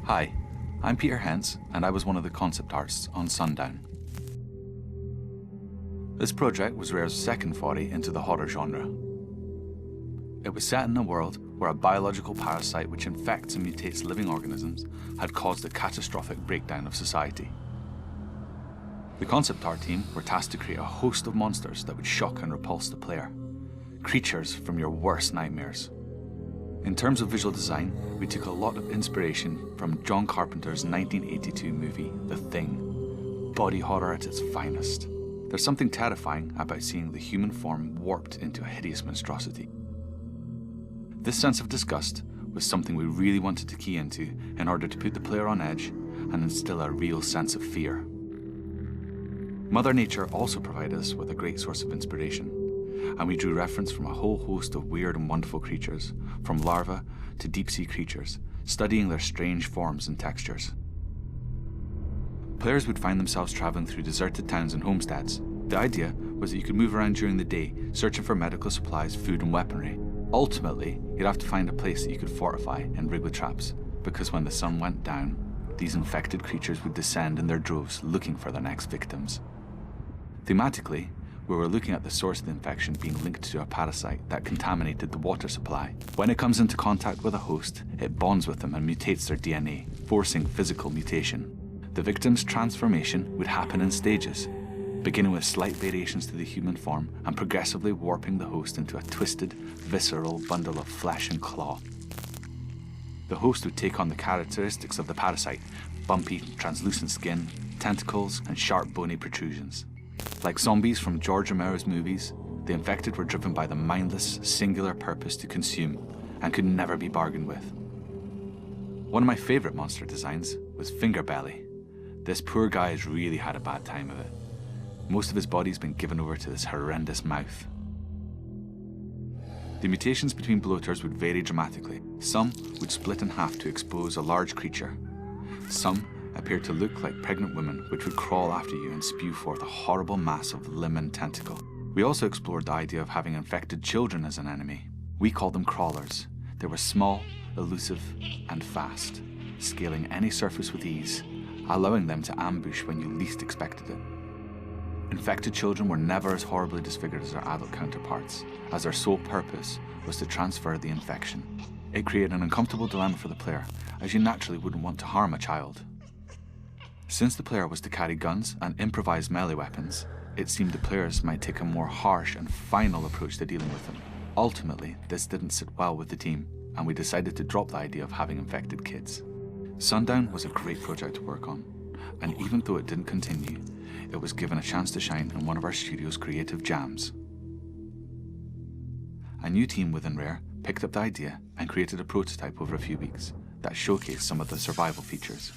Hi, I'm Peter Hentz, and I was one of the concept artists on Sundown. This project was Rare's second foray into the horror genre. It was set in a world where a biological parasite which infects and mutates living organisms had caused a catastrophic breakdown of society. The concept art team were tasked to create a host of monsters that would shock and repulse the player. Creatures from your worst nightmares. In terms of visual design, we took a lot of inspiration from John Carpenter's 1982 movie, The Thing. Body horror at its finest. There's something terrifying about seeing the human form warped into a hideous monstrosity. This sense of disgust was something we really wanted to key into in order to put the player on edge and instill a real sense of fear. Mother Nature also provided us with a great source of inspiration, and we drew reference from a whole host of weird and wonderful creatures, from larvae to deep-sea creatures, studying their strange forms and textures. Players would find themselves traveling through deserted towns and homesteads. The idea was that you could move around during the day, searching for medical supplies, food and weaponry. Ultimately, you'd have to find a place that you could fortify and rig with traps, because when the sun went down, these infected creatures would descend in their droves looking for their next victims. Thematically, we were looking at the source of the infection being linked to a parasite that contaminated the water supply. When it comes into contact with a host, it bonds with them and mutates their DNA, forcing physical mutation. The victim's transformation would happen in stages, beginning with slight variations to the human form and progressively warping the host into a twisted, visceral bundle of flesh and claw. The host would take on the characteristics of the parasite: bumpy, translucent skin, tentacles, and sharp, bony protrusions. Like zombies from George Romero's movies, the infected were driven by the mindless, singular purpose to consume and could never be bargained with. One of my favorite monster designs was Fingerbelly. This poor guy has really had a bad time of it. Most of his body's been given over to this horrendous mouth. The mutations between bloaters would vary dramatically. Some would split in half to expose a large creature. Some appeared to look like pregnant women, which would crawl after you and spew forth a horrible mass of limb and tentacle. We also explored the idea of having infected children as an enemy. We called them crawlers. They were small, elusive, and fast, scaling any surface with ease, allowing them to ambush when you least expected it. Infected children were never as horribly disfigured as their adult counterparts, as their sole purpose was to transfer the infection. It created an uncomfortable dilemma for the player, as you naturally wouldn't want to harm a child. Since the player was to carry guns and improvise melee weapons, it seemed the players might take a more harsh and final approach to dealing with them. Ultimately, this didn't sit well with the team, and we decided to drop the idea of having infected kids. Sundown was a great project to work on, and even though it didn't continue, it was given a chance to shine in one of our studio's creative jams. A new team within Rare picked up the idea and created a prototype over a few weeks that showcased some of the survival features.